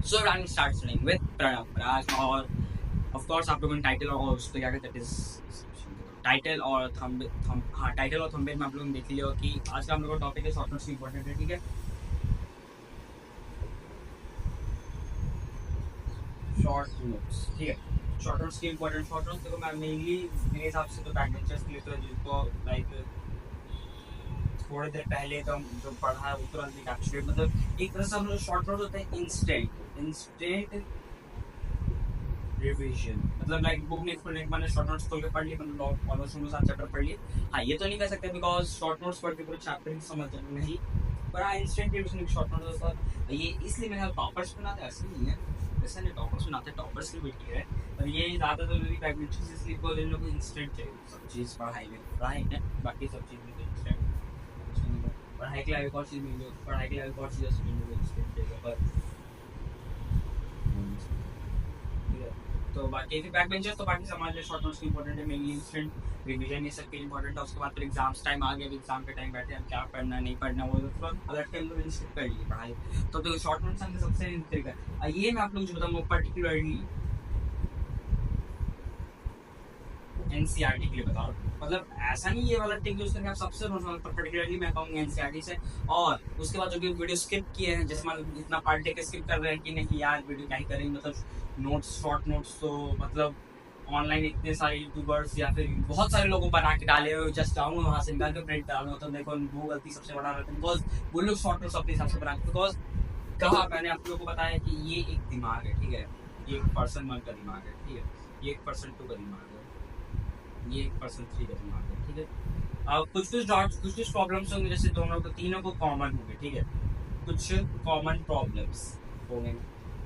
So time start studying with Pranav Raj. और of course आप लोगों ने टाइटल और उस पे क्या कहते हैं टाइटल और टाइटल और थंबनेल में आप लोगों ने देख लिया होगा कि आज का हम लोग का टॉपिक है शॉर्ट नोट्स की इंपॉर्टेंट है। ठीक है, शॉर्ट नोट्स। ठीक है, शॉर्ट नोट्स की इंपॉर्टेंट शॉर्ट नोट्स देखो मैं मेनली मेरे हिसाब से तो बैकबेंचर्स के लिए तो जिसको लाइक थोड़ी देर पहले तो हम जो पढ़ा है वो तुरंत ही कैप्चर मतलब एक तरह से हम लोग शॉर्ट नोट्स होते हैं इंस्टेंट रिवीजन। मतलब लाइक बुक नहीं खोलने के मैंने शॉर्ट नोट्स खोल के पढ़ लिए, मतलब ऑलमोस्ट हम 7 चैप्टर पढ़ लिए। हाँ ये तो नहीं कह सकते बिकॉज शॉर्ट नोट्स पढ़ के पूरे चैप्टर ही समझ नहीं, पर हाँ इंस्टेंट रिवीजन शॉर्ट नोट्स होता है। ये इसलिए मेरे टॉपर्स बनाते ऐसे नहीं है, वैसे नहीं टॉपर्स बनाते, टॉपर्स की बेटी है। पर ये ज़्यादातर मेरी बैकबेंचर्स इसलिए को इन लोगों को इंस्टेंट चाहिए सब चीज़ पढ़ाई में, पढ़ाई है बाकी सब चीज़ में तो इंस्टेंट। पढ़ाई के लिए एक और चीज़ मिल गई, पढ़ाई के लिए एक और चीज़ इंस्टेंट चाहिए पर तो बाकी बैक बेंचर्स तो बाकी समाज में शॉर्ट नोट्स की इंपॉर्टेंट है, मेनली इंस्टेंट रिवीजन ये सब के इंपॉर्टेंट है। उसके बाद फिर एग्जाम्स टाइम आ गया, एग्जाम के टाइम बैठे हम क्या पढ़ना नहीं पढ़ना वो अलग टाइम तो स्किप कर लिए पढ़ाई। तो शॉर्ट नोट्स हमने सबसे तरीका ये मैं आप लोग जो बताऊँ पर्टिकुलरली एनसीईआरटी के लिए बता रहा हूँ। मतलब ऐसा नहीं ये वाला टिक यूज करके आप सबसे पर्टिकुलरली मैं कहूँगा एनसीईआरटी से। और उसके बाद जो भी वीडियो स्किप किए हैं जैसे मान इतना पार्ट टेक स्किप कर रहे हैं कि नहीं यार वीडियो क्या ही करेंगे, मतलब नोट्स शॉर्ट नोट्स तो मतलब ऑनलाइन इतने सारे यूट्यूबर्स या फिर बहुत सारे लोगों बना के डाले हुए, जस्ट जाऊंगा वहाँ से निकाल के प्रिंट डालूंगा तो देखो वो गलती सबसे बड़ा रहता है बिकॉज वो लोग शॉर्ट नोट्स अपने हिसाब से बनाते बिकॉज कहा मैंने आप लोगों को बताया कि ये एक दिमाग है। ठीक है, ये एक पर्सन 1 का दिमाग है। ठीक है, ये एक पर्सन 2 का दिमाग है, ये एक पर्सन 3 का दिमाग है। ठीक है, अब कुछ प्रॉब्लम्स होंगे जैसे दोनों को तीनों को कॉमन होंगे। ठीक है, कुछ कॉमन प्रॉब्लम्स होंगे।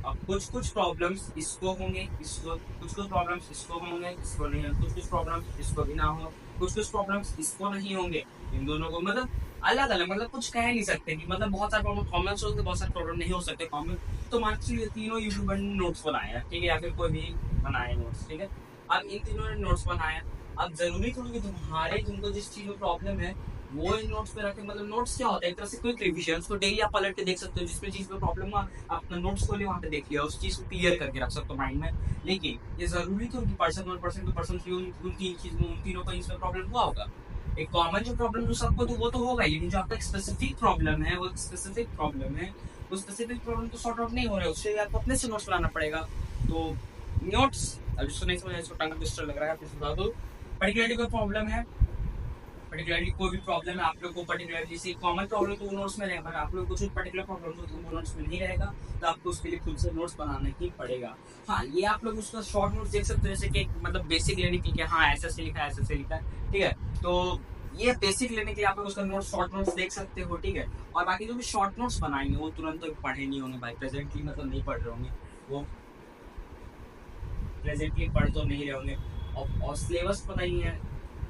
अब कुछ प्रॉब्लम्स इसको होंगे, इसको कुछ प्रॉब्लम्स इसको होंगे, इसको नहीं होंगे, कुछ प्रॉब्लम्स इसको भी ना हो, कुछ प्रॉब्लम्स इसको नहीं होंगे, इन दोनों को मतलब अलग अलग, मतलब कुछ कह नहीं सकते कि मतलब बहुत सारे प्रॉब्लम कॉमन हो सकते, बहुत सारे प्रॉब्लम नहीं हो सकते कॉमन। तो मान लीजिए तीनों यूट्यूबर ने नोट्स बनाए हैं। ठीक है, या फिर कोई भी बनाए नोट्स। ठीक है, अब इन तीनों ने नोट्स बनाए। अब जरूरी थोड़ी कि तुम्हारे तुमको जिस चीज में प्रॉब्लम है वो इन नोट्स पे रखे, मतलब नोट्स क्या होता है एक तरह से क्विक रिवीजन, उसको डेली आप पलट के देख सकते हो, जिसमें चीज में प्रॉब्लम हुआ अपना नोट्स खोलिए वहां पे देख लिया, उस चीज को क्लियर करके रख सकते हो माइंड में। लेकिन ये जरूरी तो पर्सन 1 पर्सन 2 उन तीन चीज में उन तीनों को इसमें प्रॉब्लम हुआ होगा। एक कॉमन जो प्रॉब्लम जो सबको तो वो तो होगा, लेकिन जो आपका स्पेसिफिक प्रॉब्लम है वो स्पेसिफिक प्रॉब्लम है, वो स्पेसिफिक प्रॉब्लम तो सॉर्ट आउट नहीं हो रहा है, उससे आपको अपने से नोट्स बनाना पड़ेगा। तो नोट्स अब जिसको नहीं समझ इसको टंग ट्विस्टर लग रहा है, बता दो पर्टिकुलरली कोई प्रॉब्लम है, पर्टिकुलरली कोई भी प्रॉब्लम है आप लोग को पर्टिकुलरली जैसे कॉमन प्रॉब्लम तो वो नोट्स में रहेगा, आप लोग को कुछ पर्टिकुलर प्रॉब्लम हो तो वो नोट्स में नहीं रहेगा, तो आपको उसके लिए खुद से नोट्स बनाना ही पड़ेगा। हाँ ये आप लोग उसका शॉर्ट नोट्स देख सकते हो जैसे कि मतलब बेसिक लेने के लिए, हाँ ऐसे से लिखा है ऐसे से लिखा है। ठीक है, तो ये बेसिक लेने के लिए आप लोग उसका नोट्स शॉर्ट नोट्स देख सकते हो। ठीक है, और बाकी जो भी शॉर्ट नोट्स बनाएंगे वो तुरंत तो पढ़े नहीं होंगे भाई, प्रेजेंटली मतलब नहीं पढ़ रहे होंगे, वो प्रेजेंटली पढ़ तो नहीं रहे होंगे और सिलेबस पता ही है,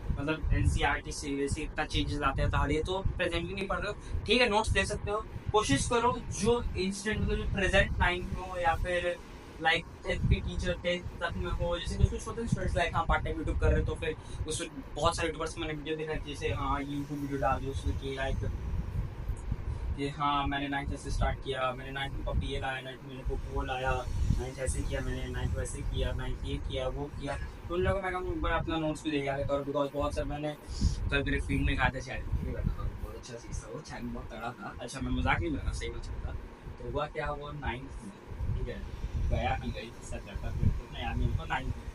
मतलब एनसीईआरटी से इतना चेंजेस आते हैं तो ये तो प्रेजेंटली नहीं पढ़ रहे हो। ठीक है, नोट्स ले सकते हो, कोशिश करो जो इंस्टेंट मतलब जो प्रेजेंट टाइम में हो या फिर लाइक 10th की टीचर 10th तक में हो, जैसे कुछ होते हैं स्टूडेंट्स लाइक हाँ पार्ट टाइम यूट्यूब कर रहे हैं तो फिर उसमें बहुत सारे यूट्यूबर्स मैंने वीडियो देखा जैसे हाँ यूट्यूब वीडियो डाल दो उसमें कि लाइक कि हाँ मैंने 9th से स्टार्ट किया, मैंने 9th को ये लाया, 9th मैंने वो लाया, 9th ऐसे किया मैंने, 9th वैसे किया, 9th ये किया वो किया। तो उन लोगों में मैं बड़ा अपना नोट्स भी ले आया और बिकॉज बहुत सारे मैंने तो मेरे फील्ड में खाते शायद बहुत अच्छा चीज़ था वो, छान बहुत तड़ा था। अच्छा मैं मजाक नहीं लगा, सही में था। तो हुआ क्या वो 9th में, ठीक है, गया कि गई सब लड़का फिर तो नया मेरे को 9th में,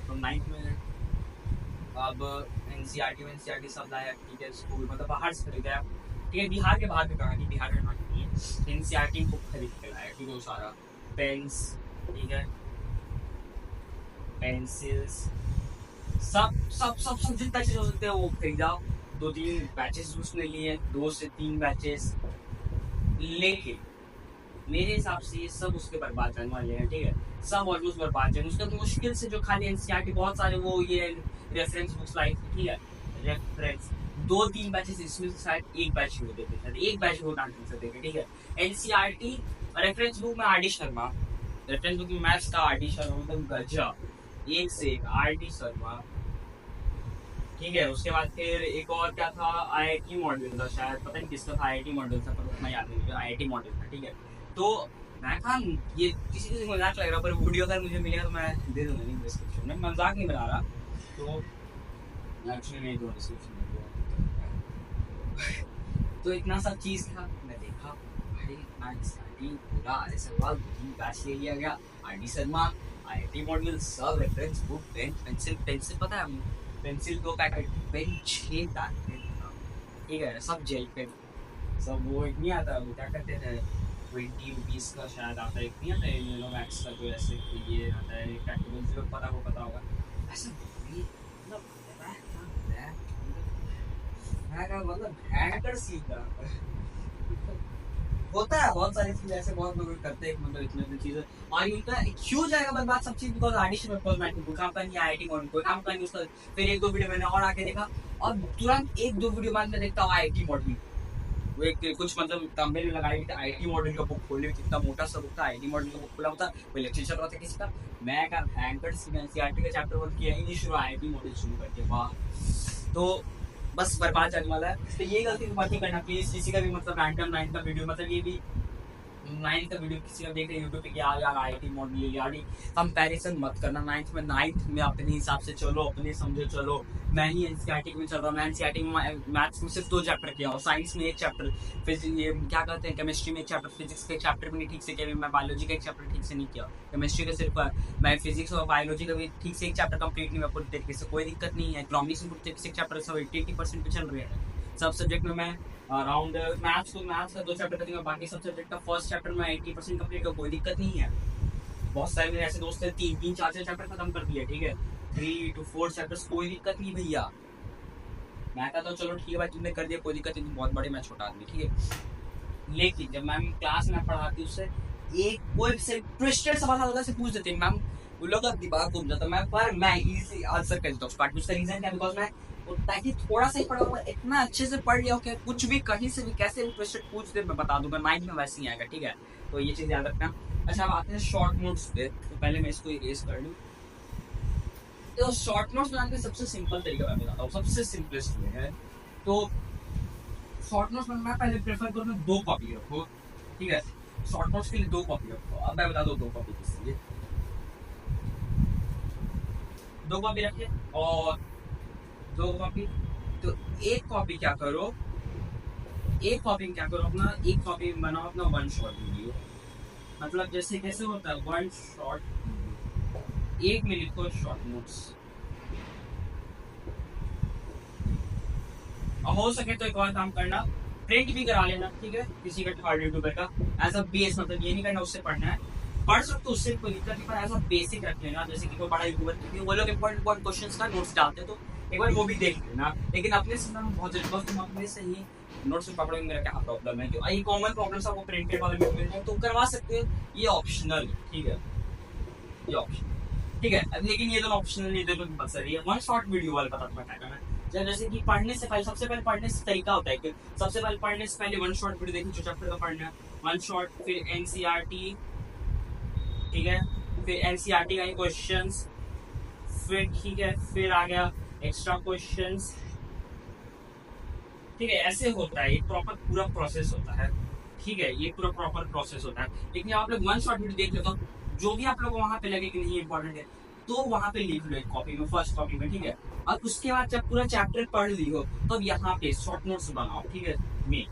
तो 9th में अब एनसीईआरटी सब लाया। ठीक है, स्कूल मतलब बाहर से खरीदा, ठीक है, बिहार के बाहर की कहानी, बिहार में कहानी है। एनसीईआरटी बुक खरीद के लाया, ठीक है, वो सारा पेन्स, ठीक है, पेंसिल्स, सब सब सब सब जितना चीज हो सकते हैं वो खरीदा। 2-3 बैचेस उसने लिए, 2 से 3 बैचेस लेके मेरे हिसाब से ये सब उसके बर्बाद करने वाले हैं। ठीक है, सब ऑलमोस्ट बर्बाद जाएंगे उसका तो मुश्किल से जो खाली एनसीईआरटी बहुत सारे वो ये रेफरेंस बुक्स लाई थी। ठीक है, रेफरेंस 2-3 बैचेस इसमें से शायद एक बैच हो देते थे, एक बैच हो डांट सकते थे। ठीक है, एनसीईआरटी रेफरेंस बुक में R D Sharma, reference book में मैथ्स का आर डी शर्मा मतलब गजब, एक से एक आर डी शर्मा। ठीक है, उसके बाद फिर एक और क्या था, आईआईटी मॉडल था शायद, पता नहीं किसका था, आईआईटी मॉडल था पर उतना याद नहीं, आईआईटी मॉडल था। ठीक है, तो मैं कहा ये किसी को मजाक लग रहा, पर वीडियो अगर मुझे मिलेगा तो मैं दे दूंगा नहीं डिस्क्रिप्शन में, मजाक नहीं बना रहा। तो एक्चुअली नहीं दूंगा डिस्क्रिप्शन में। तो इतना सब चीज़ था, मैं देखा भाई इतना एक्साइटिंग, पूरा ऐसे हुआ बैच ले लिया गया। आरडी शर्मा, आईआईटी मॉड्यूल, सब रेफरेंस बुक, पेन, पेंसिल पता है, पेंसिल 2 पैकेट, पेन 6 पैकेट, ठीक है, सब जेल पेन, सब वो नहीं आता, वो क्या करते थे 20 रुपीज़ का शायद आता है, नहीं आता है मैक्स का, जो ऐसे ये आता है कैटेगरी, जो पता वो पता होगा ऐसा। मतलब हैकर सीखा होता है, बहुत सारी चीजें ऐसे बहुत लोग करते हैं, मतलब इतनी चीजें, और इनका क्यों जाएगा बर्बाद सब चीज, बिकॉज आईडी में कोई काम का नहीं, आईआईटी मॉड्यूल कोई काम का नहीं उसका। फिर एक दो वीडियो मैंने और आके देखा, और तुरंत एक दो वीडियो बाद में देखता हूँ आईआईटी मॉड्यूल, वो एक कुछ मतलब तमिल लगाई थी आईआईटी मॉड्यूल का बुक खोली, कितना मोटा सा बुक था, आईआईटी मॉड्यूल का बुक खुला होता, कोई लेक्चर चल रहा था किसी का, मैं का हैंकर एनसीईआरटी का चैप्टर 1 किया ही नहीं शुरू, आईआईटी मॉड्यूल शुरू कर दिया, वाह। तो बस बर्बाद जाने वाला है। तो ये गलती मत ही करना प्लीज, किसी का भी मतलब रैंडम 9 का वीडियो, मतलब ये भी 9 का वीडियो किसी का देख रहे यूट्यूब पे कि यार आईआईटी मॉड्यूल यार, कंपैरिजन मत करना। 9th में अपने हिसाब से चलो, अपने समझो चलो। मैं ही एनसीईआरटी में चल रहा हूँ, मैं एनसीईआरटी में मैथ्स में सिर्फ 2 चैप्टर किया हूँ, साइंस में 1 चैप्टर, फिजिक्स ये क्या कहते हैं केमिस्ट्री में 1 चैप्टर, फिजिक्स के चैप्टर भी नहीं ठीक से किया, मैं बायोलॉजी का 1 चैप्टर ठीक से नहीं किया, केमिस्ट्री का सिर्फ मैं फिजिक्स और बायोलॉजी का भी ठीक से 1 चैप्टर कंप्लीट नहीं हुआ पूरी तरीके से, कोई दिक्कत नहीं है। इकोनॉमिक्स में पूरी तरीके से चैप्टर सब 80% पे चल रहे हैं, सब सब्जेक्ट में मैं अराउंड मैथ्स का 2 चैप्टर करती हूँ, बाकी सब सब्जेक्ट का फर्स्ट चैप्टर में 80% कंप्लीट का, कोई दिक्कत नहीं है। बहुत सारे मेरे ऐसे दोस्त हैं 3 4 चैप्टर खत्म कर दिए, ठीक है, 3 to 4 चैप्टर्स, कोई दिक्कत नहीं भैया। मैं कहता हूँ चलो ठीक है भाई तुमने कर दिया, कोई दिक्कत नहीं, बहुत बड़े, मैं छोटा आदमी, ठीक है। लेकिन जब मैम क्लास में पढ़ाती उससे एक कोई से ट्विस्टेड सवाल होता है पूछ देते हैं मैम, उन लोग का दिमाग घूम जाता है, मैं इजी आंसर कर देता हूँ। उसका रीजन क्या, बिकॉज मैं ताकि थोड़ा सा ही पढ़ा हुआ, इतना अच्छे से पढ़ लिया हो, कुछ भी कहीं से भी कैसे भी क्वेश्चन पूछ दे मैं बता दूंगा, 9th में वैसे ही आएगा, ठीक है। तो ये चीज़ याद रखना। अच्छा अब आते हैं शॉर्ट नोट्स पे, तो पहले मैं इसको इरेज कर लूँ। तो शॉर्ट नोट्स बनाने का सबसे सिंपल तरीका मैं बताता हूँ, सबसे सिंपलेस्ट वे है। तो शॉर्ट नोट्स में मैं पहले प्रेफर करूँ 2 कॉपी रखो, ठीक है, शॉर्ट नोट्स के लिए 2 कॉपी रखो। अब मैं बता दूँ 2 कॉपी किस लिए, 2 कॉपी रखिए और 2 कॉपी, तो एक कॉपी क्या करो, एक कॉपी क्या करो अपना, एक कॉपी बनाओ अपना 1 शॉर्ट वीडियो, मतलब जैसे कैसे होता है 1 शॉर्ट, एक में लिखो शॉर्ट नोट्स, और हो सके तो एक और काम करना, प्रिंट भी करा लेना, ठीक है, किसी का थर्ड यूट्यूबर का एज अ बेस, मतलब ये नहीं करना उससे पढ़ना है, पढ़ सकते हो उससे कोई दिक्कत नहीं, पर एज अ बेसिक रख लेना, जैसे कि कोई बड़ा यूट्यूबर वो लोग इंपॉर्टेंट क्वेश्चंस का नोट्स डालते हैं, तो एक बार वो भी देख लेना। लेकिन अपने से बहुत जरूरी, तुम अपने से ही नोट्स में पकड़ोगे, मेरा क्या प्रॉब्लम है, ये कॉमन प्रॉब्लम आपको प्रिंटेड वाले में मिल जाए तो करवा सकते हो, ये ऑप्शनल, ठीक है, ये ऑप्शन, ठीक है। लेकिन ये दोनों ऑप्शनल, ये दोनों कंपलसरी है। 1 शॉर्ट वीडियो वाला पता तुम्हें क्या करना है, जैसे कि पढ़ने से पहले, सबसे पहले पढ़ने से तरीका होता है कि सबसे पहले पढ़ने से पहले 1 शॉर्ट वीडियो देखिए, जो चैप्टर का पढ़ना है 1 शॉर्ट, फिर एनसीईआरटी, ठीक है, फिर एनसीईआरटी का क्वेश्चंस, फिर ठीक है, फिर आ गया एक्स्ट्रा क्वेश्चंस, ठीक है, ऐसे होता है, ये प्रॉपर पूरा प्रोसेस होता है, ठीक है, ये पूरा प्रॉपर प्रोसेस होता है। लेकिन आप लोग 1 शॉर्ट वीडियो देख लेते हो, जो भी आप लोग वहां पे लगे कि नहीं इंपॉर्टेंट है, तो वहां पे लिख लो एक कॉपी में, फर्स्ट कॉपी में, ठीक है। और उसके बाद जब पूरा चैप्टर पढ़ ली हो तो अब यहाँ पे शॉर्ट नोट्स बनाओ, ठीक है, में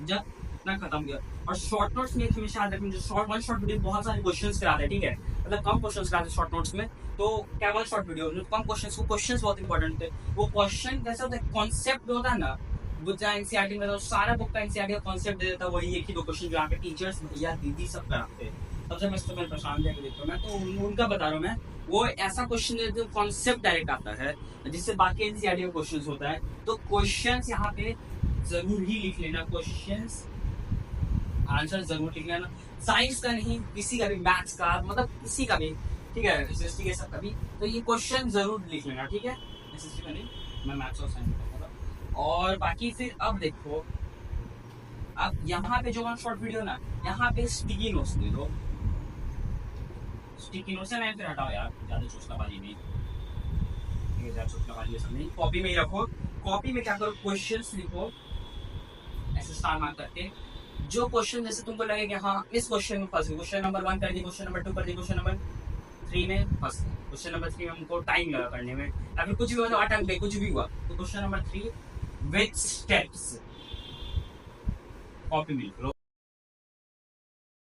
जब इतना खत्म किया। और शॉर्ट नोट्स में हमेशा याद रखना, जो 1 शॉर्ट वीडियो बहुत सारे क्वेश्चंस कराते हैं, ठीक है, मतलब कम क्वेश्चंस कराते हैं शॉर्ट नोट्स में, तो क्या 1 शॉर्ट वीडियो कम क्वेश्चंस, वो क्वेश्चंस बहुत इंपॉर्टेंट थे, वो क्वेश्चन कैसे होता है, कॉन्सेप्ट होता है ना, वो जहाँ एनसीईआरटी में सारा बुक का एनसीईआरटी का कॉन्सेप्ट दे देता है, वही एक ही 2 क्वेश्चन जो यहाँ पे टीचर्स भैया दीदी सब कराते हैं। सबसे मस्त मैं प्रशांत जाके देखता हूँ, मैं तो उनका बता रहा हूँ, मैं वो ऐसा क्वेश्चन देते हैं कॉन्सेप्ट डायरेक्ट आता है, जिससे बाकी एनसीईआरटी का क्वेश्चन होता है, तो क्वेश्चंस यहाँ पे जरूर ही लिख लेना, क्वेश्चंस आंसर जरूर लिख लेना, साइंस का नहीं, किसी का भी, मैथ्स का, मतलब किसी का भी, ठीक है, एसएसटी के सब का भी, तो ये क्वेश्चन जरूर लिख लेना, ठीक है, एसएसटी का नहीं, मैं मैथ्स और साइंस का था। और बाकी फिर अब देखो, अब यहाँ पे जो 1 शॉर्ट वीडियो ना, यहाँ पे स्टिकी नोट्स दे दो, स्टिकी नोट्स है, मैं फिर हटाओ यार, ज्यादा चोचलाबाजी नहीं, ज्यादा चोचलाबाजी ये सब नहीं, कॉपी में ही रखो। कॉपी में क्या करो, क्वेश्चंस लिखो ऐसे स्टार मार्क करके, जो क्वेश्चन जैसे तुमको लगे कि हाँ इस क्वेश्चन में फंस गए, क्वेश्चन नंबर 1 कर दी, क्वेश्चन नंबर 2 कर दी, क्वेश्चन नंबर 3 में फंस गए, क्वेश्चन नंबर 3 में हमको टाइम लगा करने में, या फिर कुछ भी हुआ, अटक गए, कुछ भी हुआ, तो question number 3 with steps copy में लिख लो।